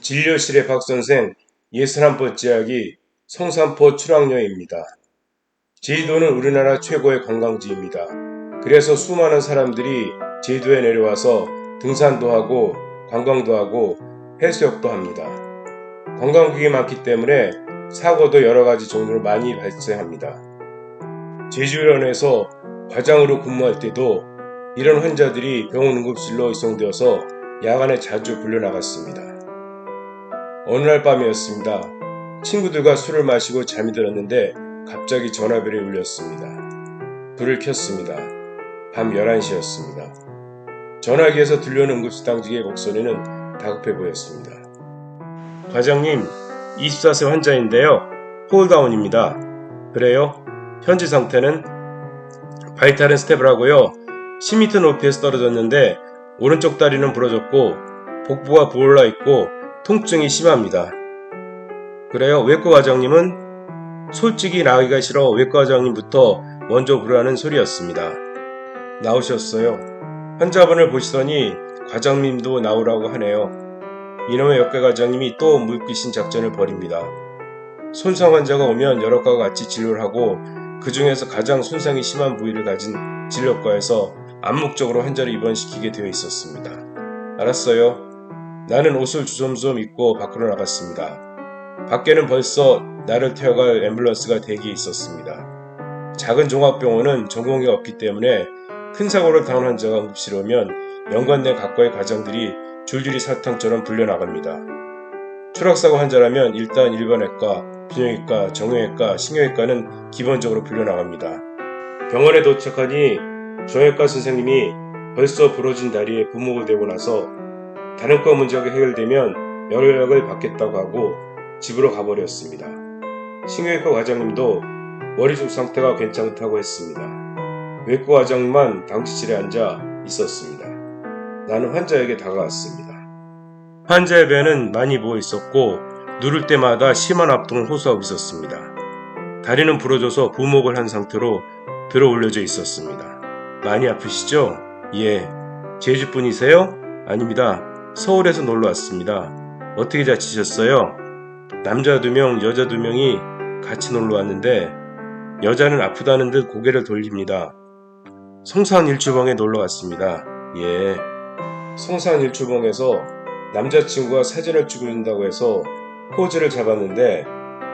진료실의 박선생 61번째 이야기 성산포 출항여입니다. 제주도는 우리나라 최고의 관광지입니다. 그래서 수많은 사람들이 제주도에 내려와서 등산도 하고 관광도 하고 해수욕도 합니다. 관광객이 많기 때문에 사고도 여러가지 종류로 많이 발생합니다. 제주병원에서 과장으로 근무할 때도 이런 환자들이 병원 응급실로 이송되어서 야간에 자주 불려나갔습니다. 어느 날 밤이었습니다. 친구들과 술을 마시고 잠이 들었는데 갑자기 전화벨이 울렸습니다. 불을 켰습니다. 밤 11시였습니다. 전화기에서 들려오는 응급실 당직의 목소리는 다급해 보였습니다. 과장님, 24세 환자인데요. 홀다운입니다. 그래요? 현재 상태는? 바이탈은 스테블하고요. 10m 높이에서 떨어졌는데 오른쪽 다리는 부러졌고 복부가 부을라 있고 통증이 심합니다. 그래요? 외과 과장님은? 솔직히 나가기가 싫어 외과 과장님부터 먼저 부르라는 소리였습니다. 나오셨어요. 환자분을 보시더니 과장님도 나오라고 하네요. 이놈의 외과 과장님이 또 물귀신 작전을 벌입니다. 손상 환자가 오면 여러 과와 같이 진료를 하고 그 중에서 가장 손상이 심한 부위를 가진 진료과에서 암묵적으로 환자를 입원시키게 되어 있었습니다. 알았어요. 나는 옷을 주섬주섬 입고 밖으로 나갔습니다. 밖에는 벌써 나를 태워갈 앰뷸런스가 대기해 있었습니다. 작은 종합병원은 전공의가 없기 때문에 큰 사고를 당한 환자가 응급실에 오면 연관된 각과의 과장들이 줄줄이 사탕처럼 불려나갑니다. 추락사고 환자라면 일단 일반외과, 비뇨기과, 정형외과, 신경외과는 기본적으로 불려나갑니다. 병원에 도착하니 정형외과 선생님이 벌써 부러진 다리에 부목을 대고 나서 다른 과 문제가 해결되면 연락을 받겠다고 하고 집으로 가버렸습니다. 신경외과 과장님도 머리 쪽 상태가 괜찮다고 했습니다. 외과 과장만 당직실에 앉아 있었습니다. 나는 환자에게 다가왔습니다. 환자의 배는 많이 부어 있었고 누를 때마다 심한 압통을 호소하고 있었습니다. 다리는 부러져서 부목을 한 상태로 들어 올려져 있었습니다. 많이 아프시죠? 예. 제주분이세요? 아닙니다. 서울에서 놀러 왔습니다. 어떻게 다치셨어요? 남자 2명, 여자 2명이 같이 놀러 왔는데 여자는 아프다는 듯 고개를 돌립니다. 성산일주봉에 놀러 갔습니다. 예. 성산일주봉에서 남자친구가 사진을 찍어준다고 해서 포즈를 잡았는데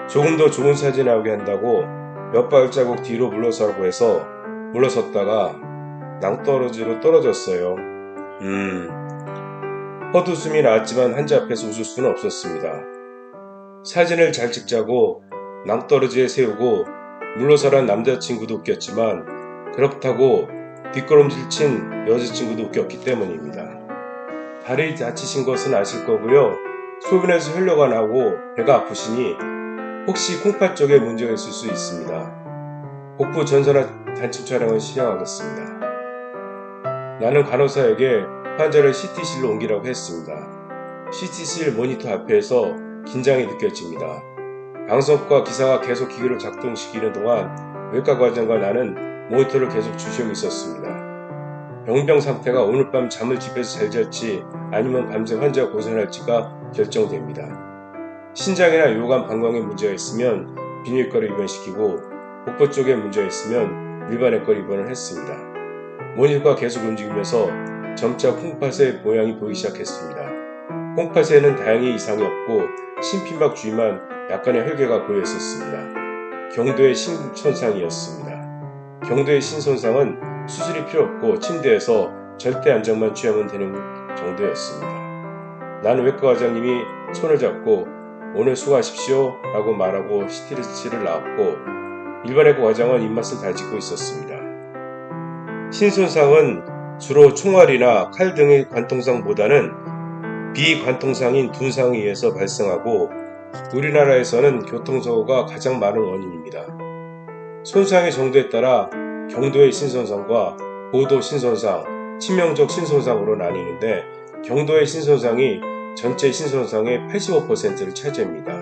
조금 더 좋은 사진 나오게 한다고 몇 발자국 뒤로 물러서라고 해서 물러섰다가 낭떠러지로 떨어졌어요. 헛웃음이 나왔지만 환자 앞에서 웃을 수는 없었습니다. 사진을 잘 찍자고 낭떠러지에 세우고 물러서란 남자친구도 웃겼지만 그렇다고 뒷걸음질 친 여자친구도 웃겼기 때문입니다. 다리 다치신 것은 아실 거고요. 소변에서 혈류가 나고 배가 아프시니 혹시 콩팥 쪽에 문제가 있을 수 있습니다. 복부 전선화 단침 촬영을 시행하겠습니다. 나는 간호사에게 환자를 CT실로 옮기라고 했습니다. CT실 모니터 앞에서 긴장이 느껴집니다. 방송과 기사가 계속 기기를 작동시키는 동안 외과 과장과 나는 모니터를 계속 주시하고 있었습니다. 병병 상태가 오늘 밤 잠을 집에서 잘 잘지 아니면 밤새 환자가 고생할지가 결정됩니다. 신장이나 요관 방광에 문제가 있으면 비뇨기과로 입원시키고 복부 쪽에 문제가 있으면 일반외과로 입원을 했습니다. 모니터가 계속 움직이면서 점차 콩팥의 모양이 보이기 시작했습니다. 콩팥에는 다행히 이상이 없고 심피막 주위만 약간의 혈괴가 보여 있었습니다. 경도의 신손상이었습니다. 경도의 신손상은 수술이 필요 없고 침대에서 절대 안정만 취하면 되는 정도였습니다. 나는 외과 과장님이 손을 잡고 오늘 수고하십시오 라고 말하고 CT실을 나왔고 일반외과 과장은 입맛을 다지고 있었습니다. 신손상은 주로 총알이나 칼 등의 관통상보다는 비관통상인 둔상에 의해서 발생하고 우리나라에서는 교통사고가 가장 많은 원인입니다. 손상의 정도에 따라 경도의 신손상과 고도 신손상, 치명적 신손상으로 나뉘는데 경도의 신손상이 전체 신손상의 85%를 차지합니다.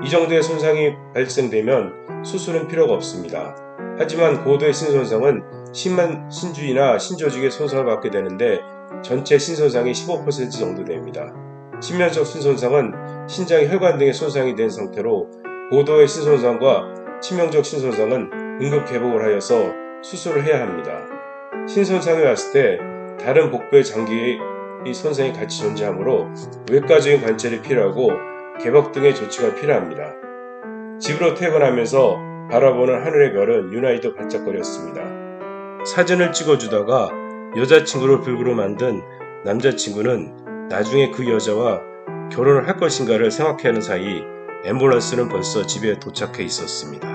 이 정도의 손상이 발생되면 수술은 필요가 없습니다. 하지만 고도의 신손상은 심한 신주위나 신조직의 손상을 받게 되는데 전체 신손상의 15% 정도 됩니다. 치명적 신손상은 신장 혈관 등의 손상이 된 상태로 고도의 신손상과 치명적 신손상은 응급 개복을 하여서 수술을 해야 합니다. 신손상이 왔을 때 다른 복부의 장기의 손상이 같이 존재하므로 외과적인 관찰이 필요하고 개복 등의 조치가 필요합니다. 집으로 퇴근하면서 바라보는 하늘의 별은 유난히도 반짝거렸습니다. 사진을 찍어주다가 여자친구를 불구로 만든 남자친구는 나중에 그 여자와 결혼을 할 것인가를 생각해하는 사이 앰뷸런스는 벌써 집에 도착해 있었습니다.